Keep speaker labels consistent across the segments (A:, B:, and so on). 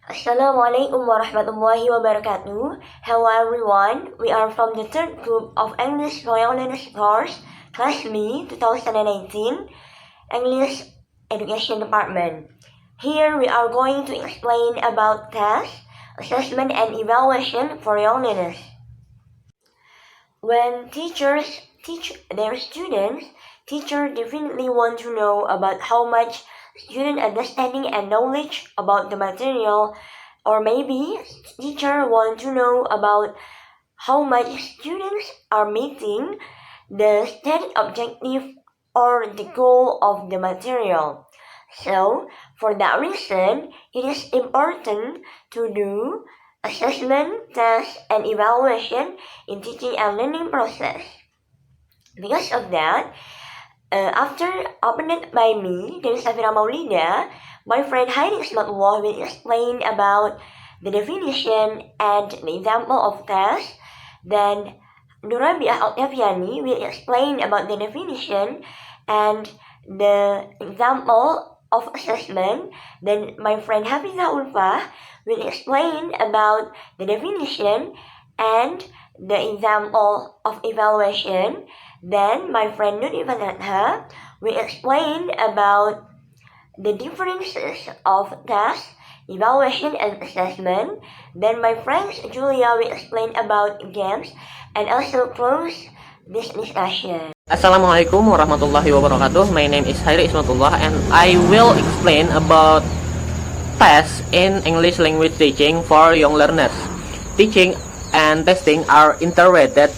A: Assalamualaikum warahmatullahi wabarakatuh. Hello everyone, we are from the third group of English Royal Learners course, Class B 2018, English Education Department. Here we are going to explain about tests, assessment and evaluation for young learners. When teachers teach their students, teachers definitely want to know about how much student understanding and knowledge about the material, or maybe teacher want to know about how much students are meeting the stated objective or the goal of the material. So, for that reason, it is important to do assessment, test, and evaluation in teaching and learning process. Because of that, after opened by me, Dewi Safira Maulida, my friend Hairi Ismatullah will explain about the definition and the example of test. Then Nur Rabi'ah Oktaviani will explain about the definition and the example of assessment. Then my friend Hafizah Ulfah will explain about the definition and the example of evaluation. Then my friend Nur Ifan Adha will explain about the differences of test, evaluation, and assessment. Then my friend Julia will explain about games and also close this discussion.
B: Assalamualaikum warahmatullahi wabarakatuh. My name is Hairi Ismatullah and I will explain about tests in English language teaching for young learners. Teaching and testing are interrelated.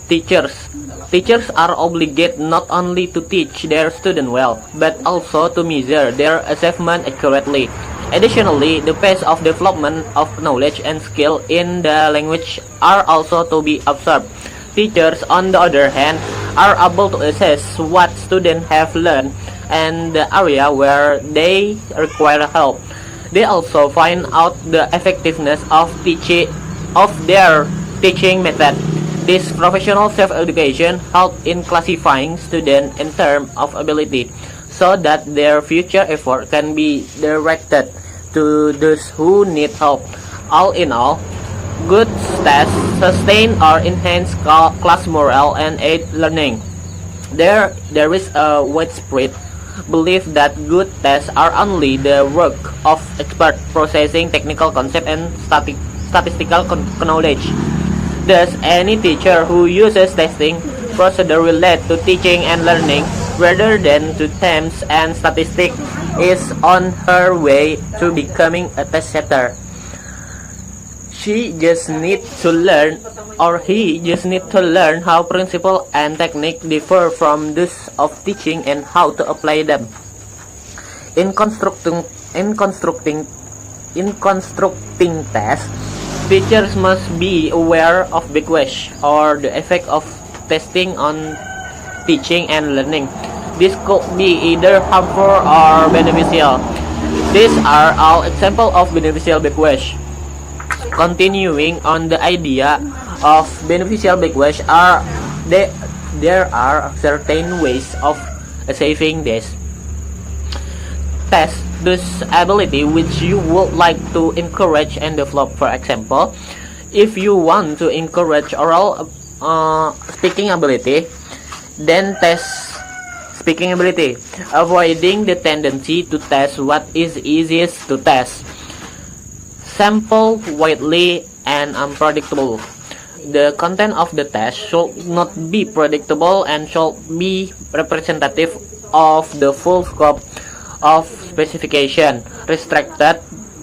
B: Teachers are obligated not only to teach their students well, but also to measure their achievement accurately. Additionally, the pace of development of knowledge and skill in the language are also to be observed. Teachers, on the other hand, are able to assess what students have learned and the area where they require help. They also find out the effectiveness of their teaching method. This professional self-education helps in classifying students in terms of ability, so that their future effort can be directed to those who need help. All in all, good tests sustain or enhance class morale and aid learning. There is a widespread belief that good tests are only the work of experts processing technical concepts and statistical knowledge. Thus, any teacher who uses testing procedure related to teaching and learning rather than to terms and statistics is on her way to becoming a test setter. She just needs to learn, or he just needs to learn how principle and technique differ from those of teaching and how to apply them. In constructing tests, teachers must be aware of big question or the effect of testing on teaching and learning. This could be either harmful or beneficial. These are all examples of beneficial backlash. Continuing on the idea of beneficial backlash, there are certain ways of achieving this. Test this ability which you would like to encourage and develop. For example, if you want to encourage oral speaking ability, then test speaking ability, avoiding the tendency to test what is easiest to test. Sample widely and unpredictable. The content of the test should not be predictable and should be representative of the full scope of specification. Restricted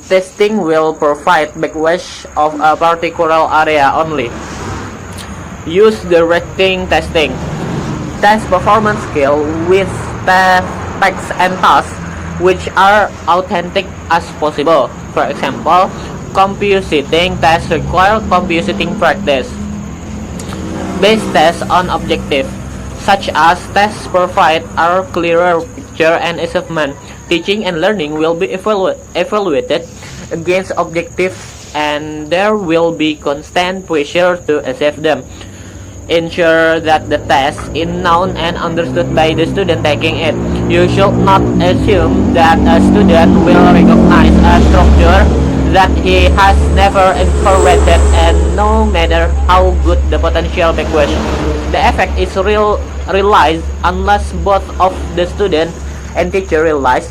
B: testing will provide backlash of a particular area only. Use directing testing. Test performance skill with facts and tasks which are authentic as possible. For example, computing tests require computing practice. Based tests on objective, such as tests provide a clearer picture and achievement. Teaching and learning will be evaluated against objectives and there will be constant pressure to achieve them. Ensure that the test is known and understood by the student taking it. You should not assume that a student will recognize a strong that he has never incorporated, and no matter how good the potential backwash, the effect is realized unless both of the student and teacher realize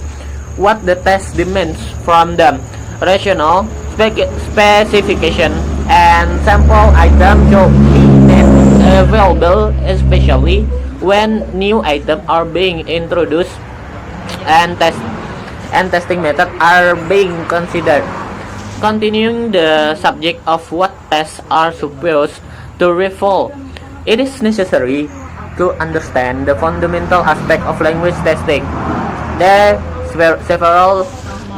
B: what the test demands from them. Rational specification and sample items should be made available, especially when new items are being introduced and testing methods are being considered. Continuing the subject of what tests are supposed to reveal, it is necessary to understand the fundamental aspect of language testing. There are several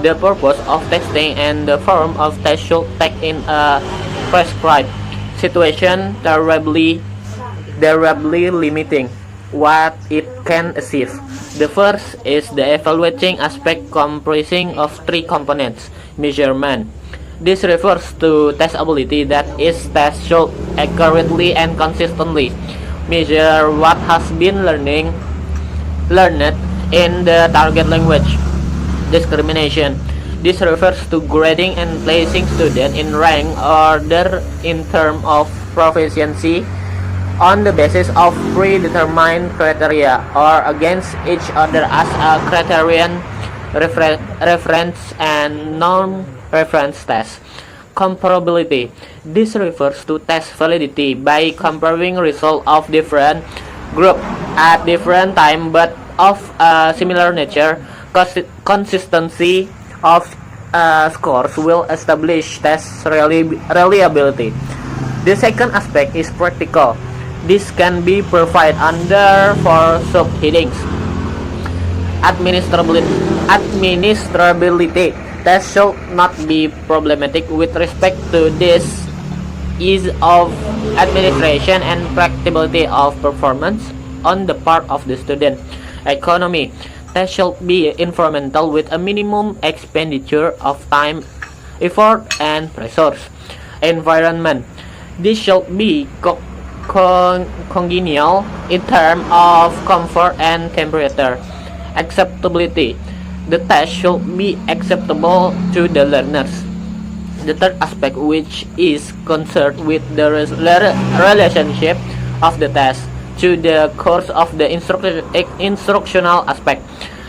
B: the purpose of testing and the form of test should take in a prescribed situation terribly limiting what it can achieve. The first is the evaluating aspect comprising of three components. Measurement. This refers to test ability, that is, test should accurately and consistently measure what has been learned in the target language. Discrimination. This refers to grading and placing students in rank order in terms of proficiency on the basis of predetermined criteria or against each other as a criterion, reference and non-reference test. Comparability. This refers to test validity by comparing results of different groups at different time but of a similar nature. Consistency of scores will establish test reliability. The second aspect is practical. This can be provided under four subheadings. Administrability. Tests should not be problematic with respect to this ease of administration and practicability of performance on the part of the student. Economy. Tests should be incremental with a minimum expenditure of time, effort, and resource. Environment. This should be congenial in terms of comfort and temperature. Acceptability. The test should be acceptable to the learners. The third aspect, which is concerned with the relationship of the test to the course of the instructional aspect.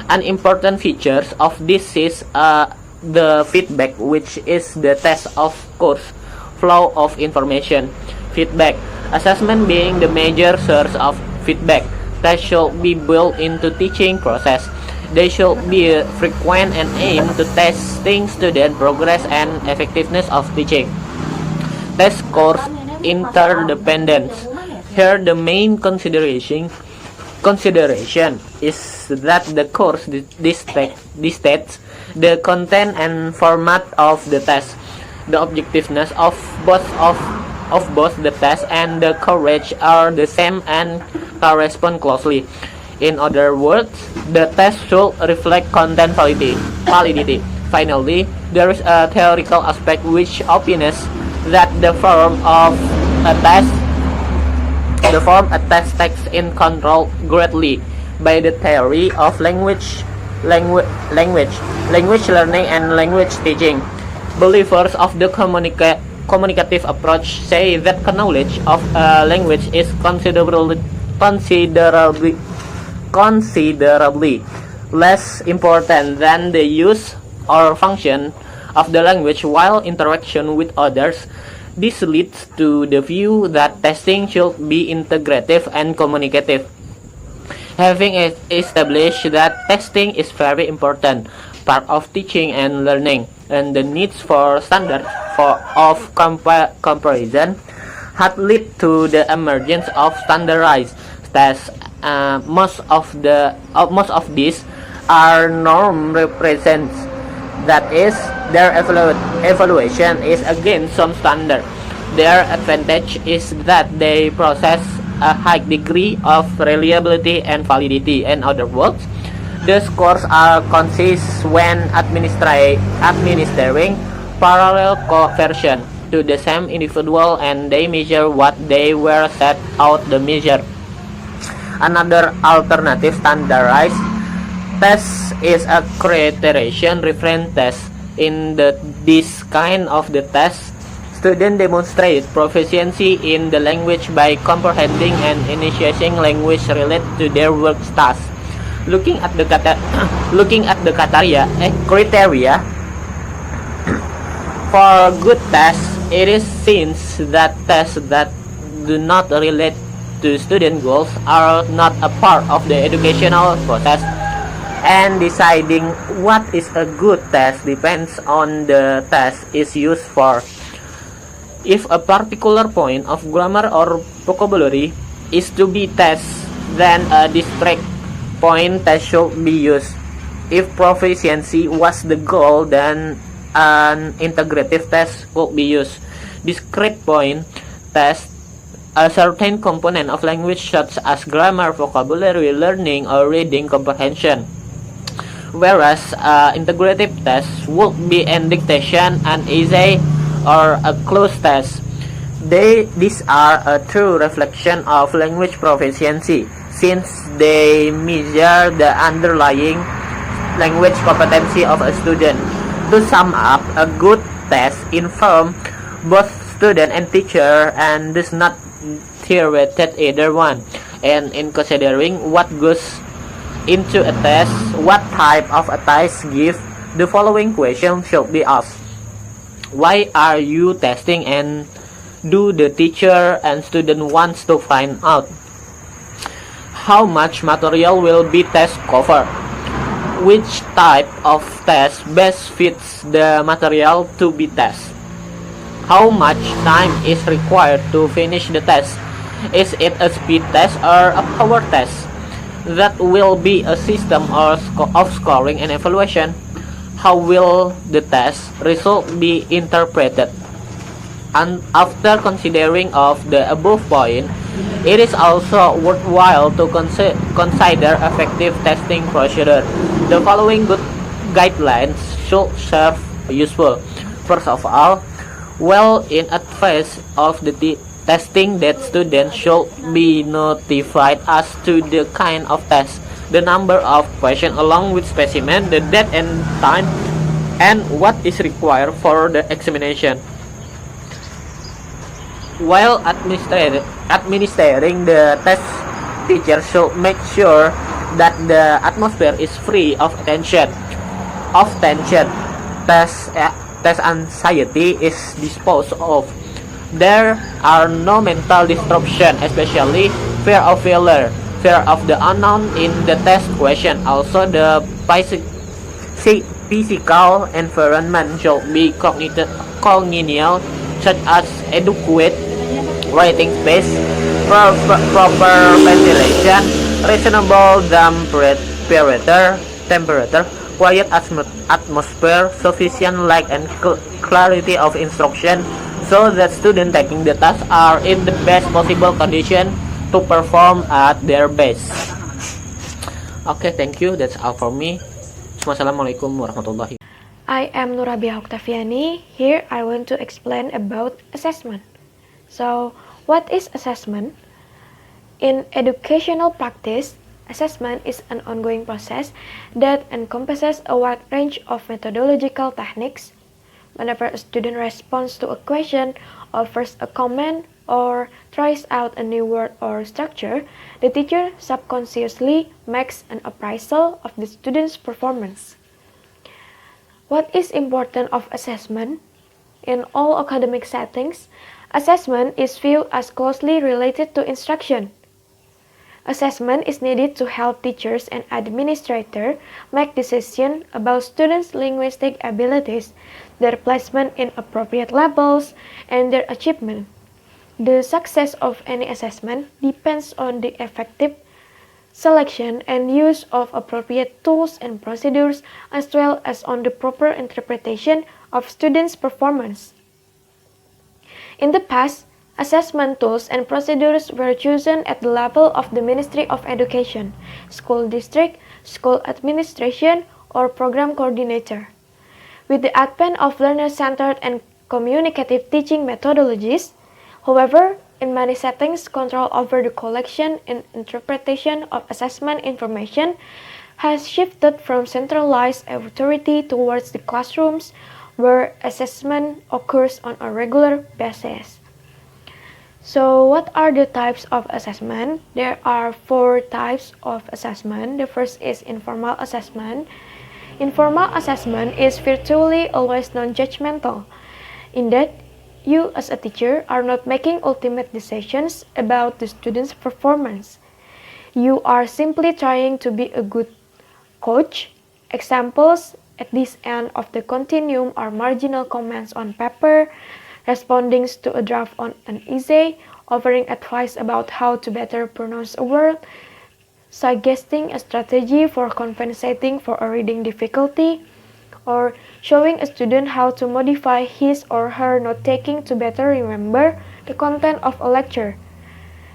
B: An important feature of this is the feedback, which is the test of course flow of information. Feedback. Assessment being the major source of feedback. Tests should be built into teaching process. They should be frequent and aim to testing student progress and effectiveness of teaching. Test course interdependence. Here the main consideration is that the course dictates the content and format of the test. The objectiveness of both the test and the course are the same and correspond closely. In other words, the test should reflect content validity. Finally, there is a theoretical aspect which opines that the form a test takes in control greatly by the theory of language learning and language teaching. Believers of the communicative approach say that knowledge of a language is considerably less important than the use or function of the language while interaction with others. This leads to the view that testing should be integrative and communicative. Having established that testing is very important part of teaching and learning, and the needs for standards of comparison had led to the emergence of standardized tests. Most of these are norm represents. That is, their evaluation is against some standard. Their advantage is that they possess a high degree of reliability and validity. In other words, the scores are consist when administering parallel conversion to the same individual, and they measure what they were set out to measure. Another alternative standardized test is a criterion reference test. In this kind of the test, students demonstrate proficiency in the language by comprehending and initiating language related to their work tasks. Looking at the criteria for good tests, it is seen that tests that do not relate to student goals are not a part of the educational process, and deciding what is a good test depends on the test is used for. If a particular point of grammar or vocabulary is to be tested, then a discrete point test should be used. If proficiency was the goal, then an integrative test could be used. Discrete point test a certain component of language such as grammar, vocabulary learning, or reading comprehension, whereas integrative test would be an dictation, an essay, or a closed test. These are a true reflection of language proficiency, since they measure the underlying language competency of a student. To sum up, a good test informs both student and teacher and does not theoretic either one. And in considering what goes into a test, what type of a test give, the following question should be asked. Why are you testing, and do the teacher and student wants to find out? How much material will be test covered? Which type of test best fits the material to be tested? How much time is required to finish the test? Is it a speed test or a power test? That will be a system of scoring and evaluation. How will the test result be interpreted? And after considering of the above point, it is also worthwhile to consider effective testing procedure. The following good guidelines should serve useful. First of all, well in advance of the testing, that students should be notified as to the kind of test, the number of questions along with specimen, the date and time, and what is required for the examination. While administering the test, teacher should make sure that the atmosphere is free of tension. Test anxiety is disposed of. There are no mental disruption, especially fear of failure, fear of the unknown in the test question. Also, the physical environment should be congenial, such as adequate writing space, proper ventilation, reasonable temperature, quiet atmosphere, sufficient light and clarity of instruction, so that students taking the task are in the best possible condition to perform at their best. Okay, thank you. That's all for me. Wassalamualaikum warahmatullahi.
C: I am Nur Rabi'ah Oktaviani. Here I want to explain about assessment. So, what is assessment? In educational practice, assessment is an ongoing process that encompasses a wide range of methodological techniques. Whenever a student responds to a question, offers a comment, or tries out a new word or structure, the teacher subconsciously makes an appraisal of the student's performance. What is important of assessment? In all academic settings, assessment is viewed as closely related to instruction. Assessment is needed to help teachers and administrators make decisions about students' linguistic abilities, their placement in appropriate levels, and their achievement. The success of any assessment depends on the effective selection and use of appropriate tools and procedures, as well as on the proper interpretation of students' performance. In the past, assessment tools and procedures were chosen at the level of the Ministry of Education, school district, school administration, or program coordinator. With the advent of learner-centered and communicative teaching methodologies, however, in many settings, control over the collection and interpretation of assessment information has shifted from centralized authority towards the classrooms where assessment occurs on a regular basis. So, what are the types of assessment? There are 4 types of assessment. The first is informal assessment. Informal assessment is virtually always non-judgmental, in that you as a teacher are not making ultimate decisions about the student's performance. You are simply trying to be a good coach. Examples at this end of the continuum are marginal comments on paper, responding to a draft on an essay, offering advice about how to better pronounce a word, suggesting a strategy for compensating for a reading difficulty, or showing a student how to modify his or her note-taking to better remember the content of a lecture.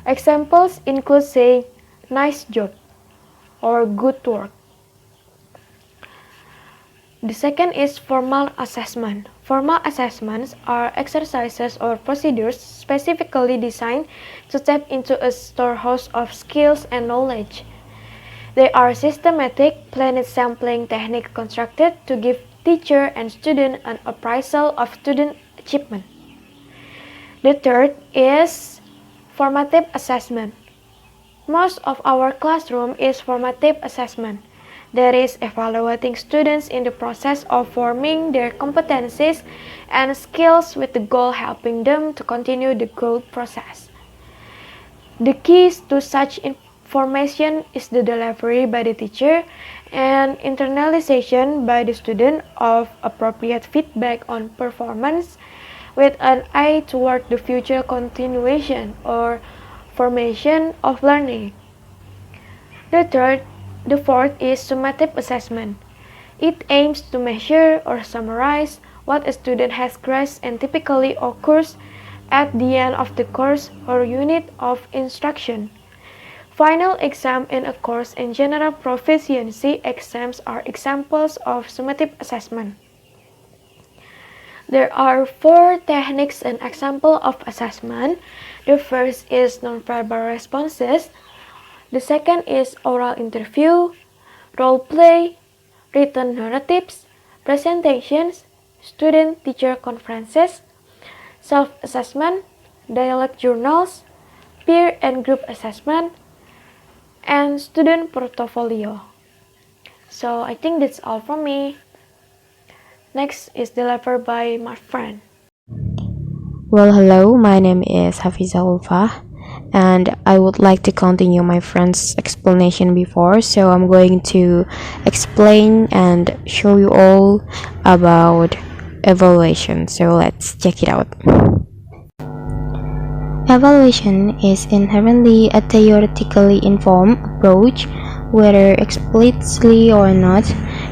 C: Examples include saying, "Nice job," or "Good work." The second is formal assessment. Formal assessments are exercises or procedures specifically designed to tap into a storehouse of skills and knowledge. They are systematic, planet sampling technique constructed to give teacher and student an appraisal of student achievement. The third is formative assessment. Most of our classroom is formative assessment. That is evaluating students in the process of forming their competencies and skills with the goal helping them to continue the growth process. The keys to such information is the delivery by the teacher and internalization by the student of appropriate feedback on performance with an eye toward the future continuation or formation of learning. The fourth is summative assessment. It aims to measure or summarize what a student has grasped and typically occurs at the end of the course or unit of instruction. Final exam in a course and general proficiency exams are examples of summative assessment. There are 4 techniques and examples of assessment. The first is nonverbal responses. The second is oral interview, role play, written narratives, presentations, student-teacher conferences, self-assessment, dialogue journals, peer and group assessment, and student portfolio. So I think that's all from me. Next is delivered by my friend.
D: Well, hello, my name is Hafizah Ulfah, and I would like to continue my friend's explanation before, so I'm going to explain and show you all about evaluation. So let's check it out. Evaluation is inherently a theoretically informed approach, whether explicitly or not,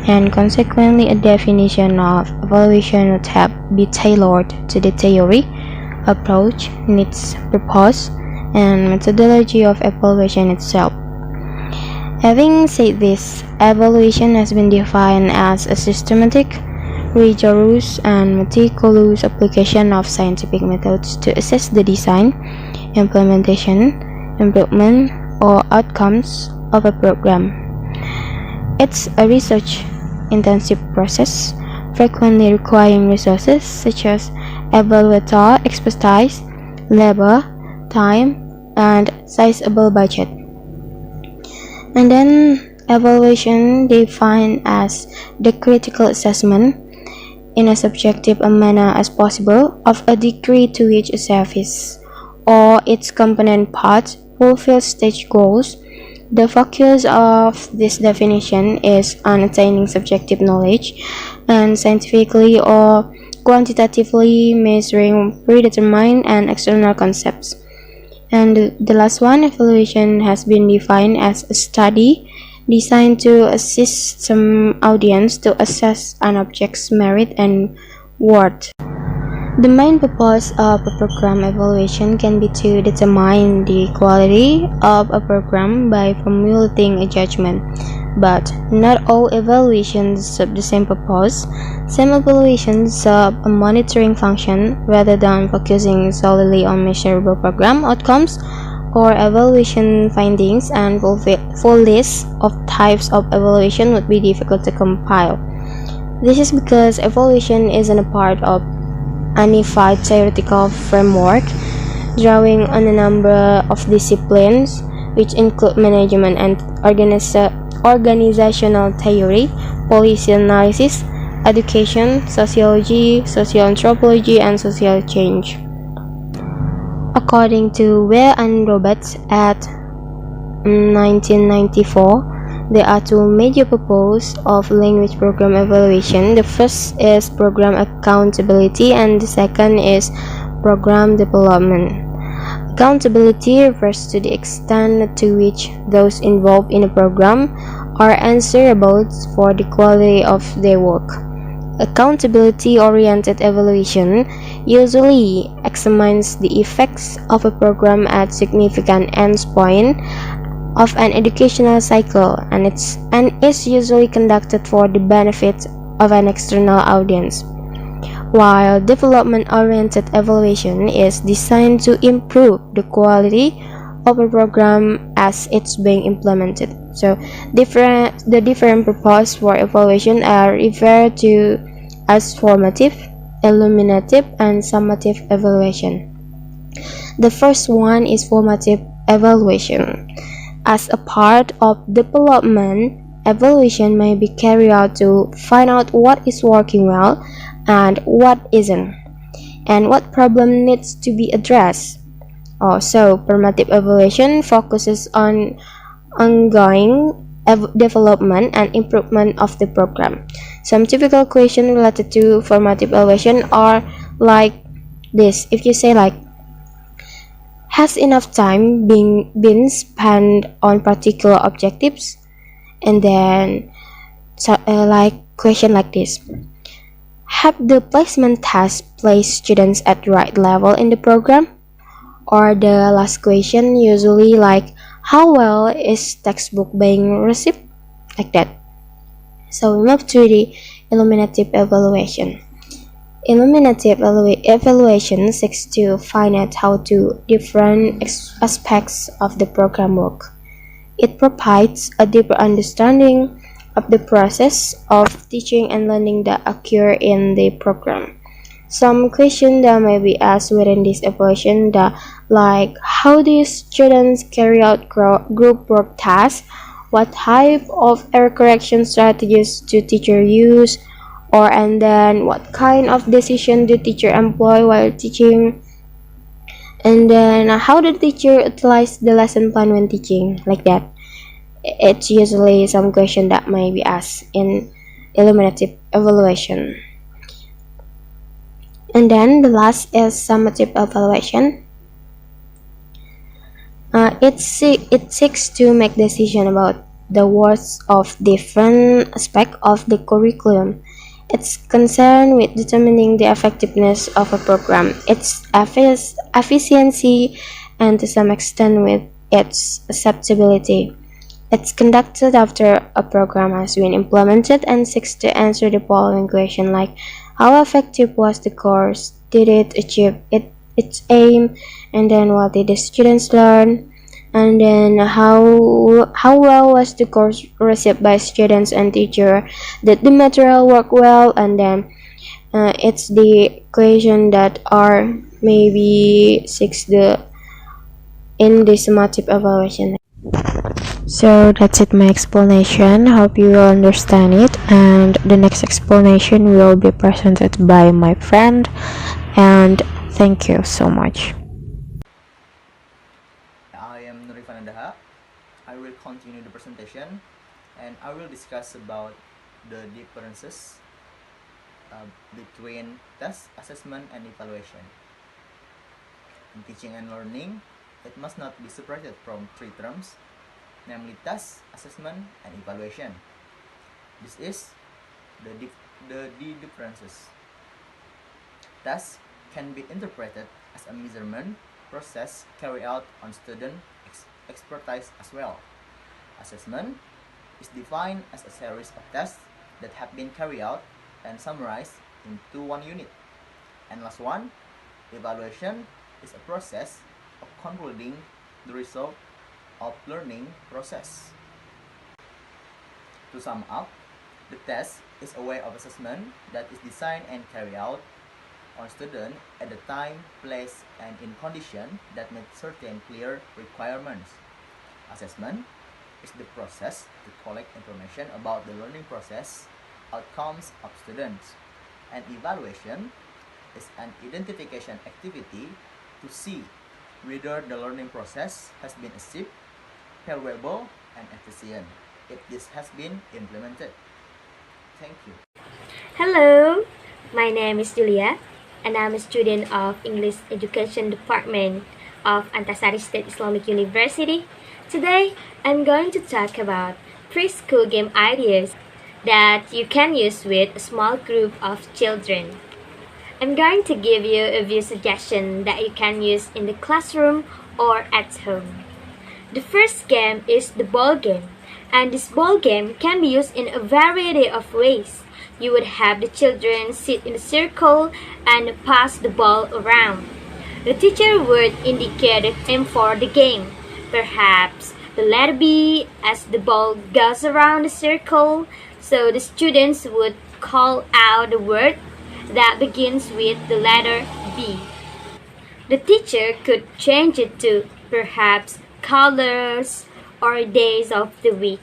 D: and consequently a definition of evaluation would have be tailored to the theory, approach, needs, purpose, and methodology of evaluation itself. Having said this, evaluation has been defined as a systematic, rigorous, and meticulous application of scientific methods to assess the design, implementation, improvement, or outcomes of a program. It's a research-intensive process, frequently requiring resources such as evaluator expertise, labor, time, and sizable budget. And then evaluation defined as the critical assessment in a subjective manner as possible of a degree to which a service or its component parts fulfill stage goals. The focus of this definition is on attaining subjective knowledge and scientifically or quantitatively measuring predetermined and external concepts. And the last one, evaluation has been defined as a study designed to assist some audience to assess an object's merit and worth. The main purpose of a program evaluation can be to determine the quality of a program by formulating a judgment, but not all evaluations serve the same purpose. Some evaluations serve a monitoring function rather than focusing solely on measurable program outcomes. or evaluation findings, and full list of types of evaluation would be difficult to compile. This is because evaluation isn't a part of a unified theoretical framework, drawing on a number of disciplines, which include management and organizational theory, policy analysis, education, sociology, social anthropology, and social change. According to Ware and Roberts at 1994, there are two major purposes of language program evaluation. The first is program accountability, and the second is program development. Accountability refers to the extent to which those involved in a program are answerable for the quality of their work. Accountability-oriented evaluation usually examines the effects of a program at significant endpoint of an educational cycle, and is usually conducted for the benefit of an external audience, while development-oriented evaluation is designed to improve the quality of a program as it's being implemented. So the different purposes for evaluation are referred to as formative, illuminative, and summative evaluation. The first one is formative evaluation. As a part of development, evaluation may be carried out to find out what is working well and what isn't, and what problem needs to be addressed. Also, formative evaluation focuses on ongoing development and improvement of the program. Some typical questions related to formative evaluation are like this. If you say like, has enough time been spent on particular objectives? And then like question like this. Have the placement tasks placed students at the right level in the program? Or the last question usually like, how well is textbook being received? Like that. So we move to the illuminative evaluation. Illuminative evaluation seeks to find out how to different aspects of the program work. It provides a deeper understanding of the process of teaching and learning that occur in the program. Some questions that may be asked within this evaluation that like, how do students carry out group work tasks? What type of error correction strategies do teachers use? And then what kind of decision do teacher employ while teaching? And then how do teacher utilize the lesson plan when teaching? Like that. It's usually some question that may be asked in illuminative evaluation. And then the last is summative evaluation. It seeks to make decision about the worth of different aspects of the curriculum. It's concerned with determining the effectiveness of a program, its efficiency, and to some extent with its acceptability. It's conducted after a program has been implemented and seeks to answer the following question like, how effective was the course? Did it achieve its aim? And then what did the students learn? And then how well was the course received by students and teacher? Did the material work well? And then it's the question that are maybe in the summative evaluation. So that's it, my explanation. Hope you will understand it, and the next explanation will be presented by my friend, and thank you so much.
B: I am Nur Ifan Adha. I will continue the presentation and I will discuss about the differences between test, assessment, and evaluation. In teaching and learning, it must not be separated from three terms, namely test, assessment, and evaluation. This is the differences. Test can be interpreted as a measurement process carried out on student expertise as well. Assessment is defined as a series of tests that have been carried out and summarized into one unit. And last one, evaluation is a process of concluding
E: the result of learning process. To sum up, the test is a way of assessment that is designed and carried out on students at the time, place, and in conditions that meet certain clear requirements. Assessment is the process to collect information about the learning process, outcomes of students, and evaluation is an identification activity to see whether the learning process has been achieved, valuable, and efficient if this has been implemented. Thank you.
F: Hello, my name is Julia, and I'm a student of English Education Department of Antasari State Islamic University. Today, I'm going to talk about preschool game ideas that you can use with a small group of children. I'm going to give you a few suggestions that you can use in the classroom or at home. The first game is the ball game, and this ball game can be used in a variety of ways. You would have the children sit in a circle and pass the ball around. The teacher would indicate the theme for the game, perhaps the letter B as the ball goes around the circle, so the students would call out the word that begins with the letter B. The teacher could change it to perhaps colors or days of the week.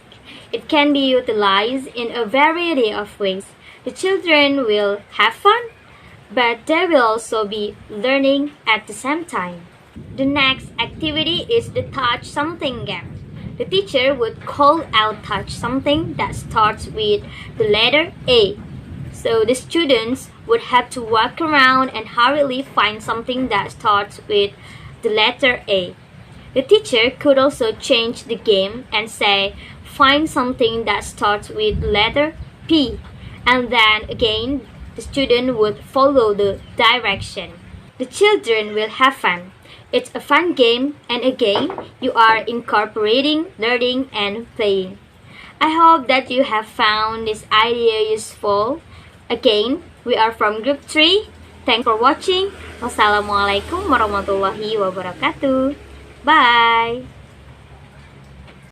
F: It can be utilized in a variety of ways. The children will have fun, but they will also be learning at the same time. The next activity is the touch something game. The teacher would call out touch something that starts with the letter A. So the students would have to walk around and hurriedly find something that starts with the letter A. The teacher could also change the game and say, find something that starts with the letter P. And then again, the student would follow the direction. The children will have fun. It's a fun game, and again, you are incorporating learning and playing. I hope that you have found this idea useful. Again, we are from Group 3. Thanks for watching. Wassalamualaikum warahmatullahi wabarakatuh. Bye.